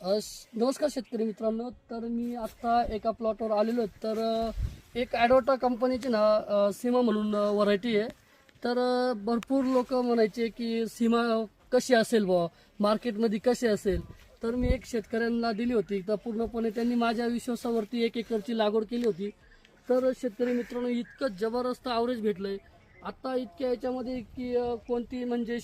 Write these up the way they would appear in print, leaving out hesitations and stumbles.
नमस्कार शेतकरी मित्रांनो. तर मी आत्ता एका प्लॉटवर आलेलो आहे. तर एक ॲडोटा कंपनीची ना सीमा म्हणून व्हरायटी आहे. तर भरपूर लोक म्हणायचे की सीमा कशी असेल बुवा, मार्केटमध्ये कशी असेल. तर मी एक शेतकऱ्यांना दिली होती. तर पूर्णपणे त्यांनी माझ्या विश्वासावरती 1 एकरची लागवड केली होती. तर शेतकरी मित्रांनो, इतकं जबरदस्त ॲव्हरेज भेटलंय आता इतक्या याच्यामध्ये की कोणती म्हणजे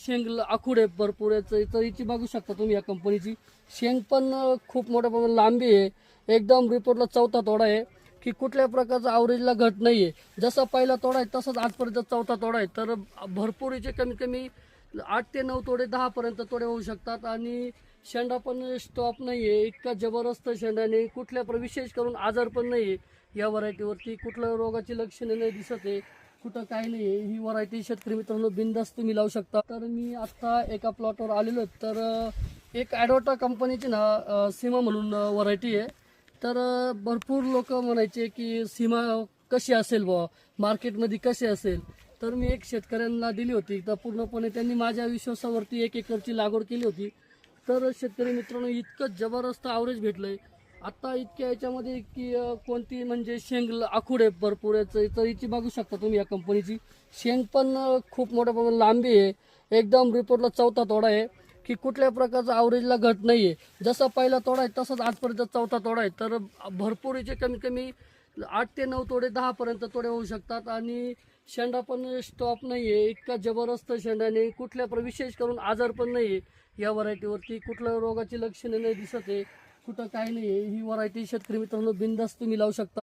आखूड आहे भरपूर याचं. तर हिची बघू शकता तुम्ही या कंपनीची शेंग पण खूप मोठ्या प्रमाणात लांबी आहे. एकदम रिपोर्टला चौथा तोडा आहे की कुठल्या प्रकारचा ॲव्हरेजला घट नाही आहे. जसा पहिला तोडा आहे तसंच आजपर्यंत चौथा तोडा आहे. तर भरपूर हिचे कमीत कमी 8 ते 9 तोडे 10 पर्यंत तोडे होऊ शकतात. आणि शेंडा पण स्टॉप नाही आहे. इतका जबरदस्त शेंडाने कुठल्या विशेष करून आजार पण नाही आहे. या व्हरायटीवरती कुठल्या रोगाची लक्षणे नाही दिसत आहे, कुठं काही नाही आहे. ही व्हरायटी शेतकरी मित्रांनो बिंदास तुम्ही लावू शकता. तर मी आत्ता एका प्लॉटवर आलेलो आहे. तर एक ॲडोटा कंपनीची ना सीमा म्हणून व्हरायटी आहे. तर भरपूर लोक म्हणायचे की सीमा कशी असेल बुवा, मार्केटमध्ये कशी असेल. तर मी एक शेतकऱ्यांना दिली होती. तर पूर्णपणे त्यांनी माझ्या विश्वासावरती 1 एकरची लागवड केली होती. तर शेतकरी मित्रांनो, इतकं जबरदस्त ॲव्हरेज भेटलंय आता इतक्या याच्यामध्ये की कोणती म्हणजे आखूड आहे भरपूर याचं. तर हिची बघू शकता तुम्ही या कंपनीची शेंग पण खूप मोठ्या प्रमाणात लांबी आहे. एकदम रिपोर्टला चौथा तोडा आहे की कुठल्या प्रकारचा ॲव्हरेजला घट नाही आहे. जसा पहिला तोडा आहे तसंच आजपर्यंत चौथा तोडा आहे. तर भरपूर हिचे कमीत कमी 8 ते 9 तोडे 10 पर्यंत तोडे होऊ शकतात. आणि शेंडा पण स्टॉप नाही आहे. इतका जबरदस्त शेंडाने कुठल्या विशेष करून आजार पण नाही आहे. या व्हरायटीवरती कुठल्या रोगाची लक्षणे नाही दिसत आहे, कुठं काही नाही आहे. ही व्हरायटी शेतकरी मित्रांनो बिंदास तुम्ही लावू शकता.